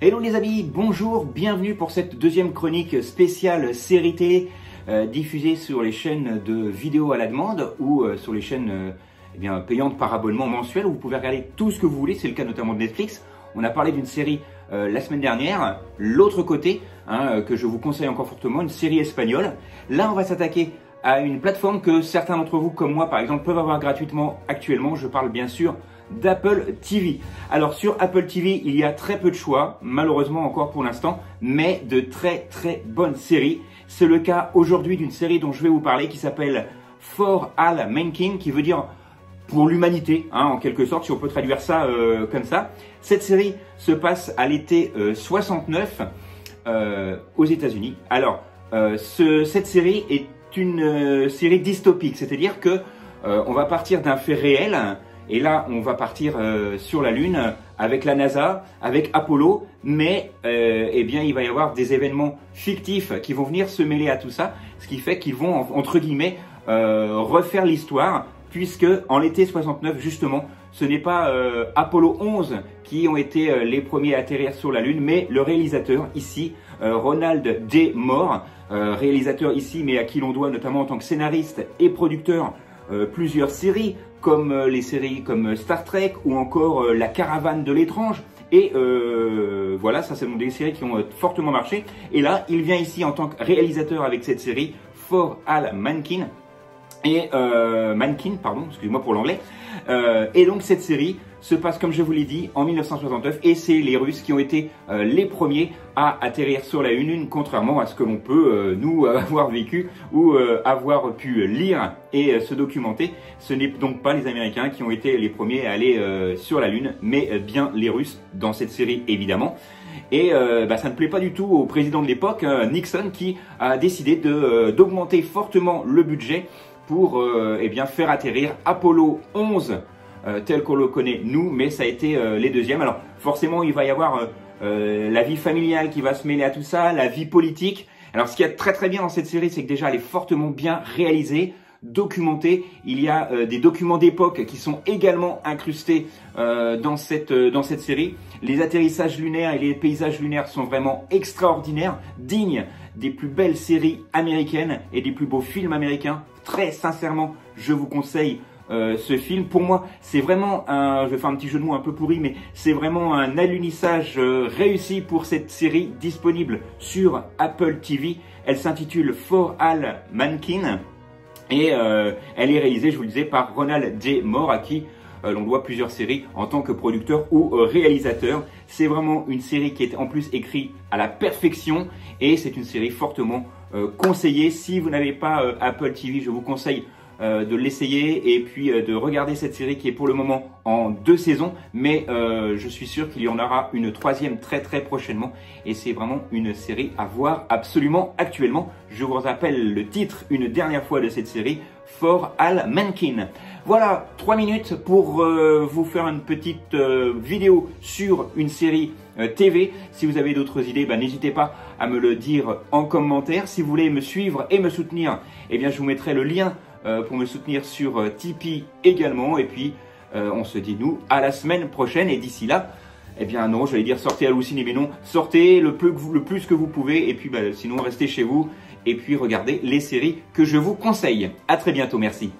Hello les amis, bonjour, bienvenue pour cette deuxième chronique spéciale série télé diffusée sur les chaînes de vidéos à la demande ou sur les chaînes payantes par abonnement mensuel où vous pouvez regarder tout ce que vous voulez, c'est le cas notamment de Netflix. On a parlé d'une série la semaine dernière, L'autre côté, que je vous conseille encore fortement, une série espagnole. Là on va s'attaquer à une plateforme que certains d'entre vous comme moi par exemple peuvent avoir gratuitement actuellement, je parle bien sûr d'Apple TV. Alors sur Apple TV, il y a très peu de choix, malheureusement encore pour l'instant, mais de très bonnes séries. C'est le cas aujourd'hui d'une série dont je vais vous parler qui s'appelle For All Mankind, qui veut dire pour l'humanité, en quelque sorte, si on peut traduire ça comme ça. Cette série se passe à l'été 69 aux États-Unis. Alors, cette série est une série dystopique, c'est-à-dire que on va partir d'un fait réel. Et là, on va partir sur la Lune avec la NASA, avec Apollo, mais il va y avoir des événements fictifs qui vont venir se mêler à tout ça, ce qui fait qu'ils vont, entre guillemets, refaire l'histoire, puisque en l'été 69, justement, ce n'est pas Apollo 11 qui ont été les premiers à atterrir sur la Lune, mais le réalisateur ici, Ronald D. Moore, réalisateur ici, mais à qui l'on doit notamment en tant que scénariste et producteur plusieurs séries, comme les séries comme Star Trek ou encore La Caravane de l'étrange. Et voilà, ça c'est des séries qui ont fortement marché. Et là, il vient ici en tant que réalisateur avec cette série For All Mankind. Et Mankind, pardon, excusez-moi pour l'anglais. Et donc cette série se passe, comme je vous l'ai dit, en 1969, et c'est les Russes qui ont été les premiers à atterrir sur la Lune, contrairement à ce que l'on peut nous avoir vécu ou avoir pu lire et se documenter. Ce n'est donc pas les Américains qui ont été les premiers à aller sur la Lune, mais bien les Russes dans cette série évidemment. Et ça ne plaît pas du tout au président de l'époque, Nixon, qui a décidé d'augmenter fortement le budget pour faire atterrir Apollo 11 tel qu'on le connaît nous, mais ça a été les deuxièmes. Alors forcément il va y avoir la vie familiale qui va se mêler à tout ça, la vie politique. Alors ce qui est très bien dans cette série, c'est que déjà elle est fortement bien réalisée, documentée. Il y a des documents d'époque qui sont également incrustés dans cette série. Les atterrissages lunaires et les paysages lunaires sont vraiment extraordinaires, dignes des plus belles séries américaines et des plus beaux films américains. Très sincèrement, je vous conseille ce film. Pour moi, c'est vraiment je vais faire un petit jeu de mots un peu pourri, mais c'est vraiment un alunissage réussi pour cette série disponible sur Apple TV. Elle s'intitule For All Mankind et elle est réalisée, je vous le disais, par Ronald D. Moore, à qui l'on doit plusieurs séries en tant que producteur ou réalisateur. C'est vraiment une série qui est en plus écrite à la perfection et c'est une série fortement conseillée. Si vous n'avez pas Apple TV, je vous conseille de l'essayer et puis de regarder cette série qui est pour le moment en 2 saisons, mais je suis sûr qu'il y en aura une 3e très prochainement et c'est vraiment une série à voir absolument actuellement. Je vous rappelle le titre une dernière fois de cette série, For All Mankind. Voilà, 3 minutes pour vous faire une petite vidéo sur une série TV. Si vous avez d'autres idées, n'hésitez pas à me le dire en commentaire. Si vous voulez me suivre et me soutenir, je vous mettrai le lien pour me soutenir sur Tipeee également. Et puis, on se dit nous à la semaine prochaine. Et d'ici là, non, j'allais dire sortez halluciné, mais non, sortez le plus que vous pouvez. Et puis, sinon, restez chez vous et puis regardez les séries que je vous conseille. À très bientôt, merci.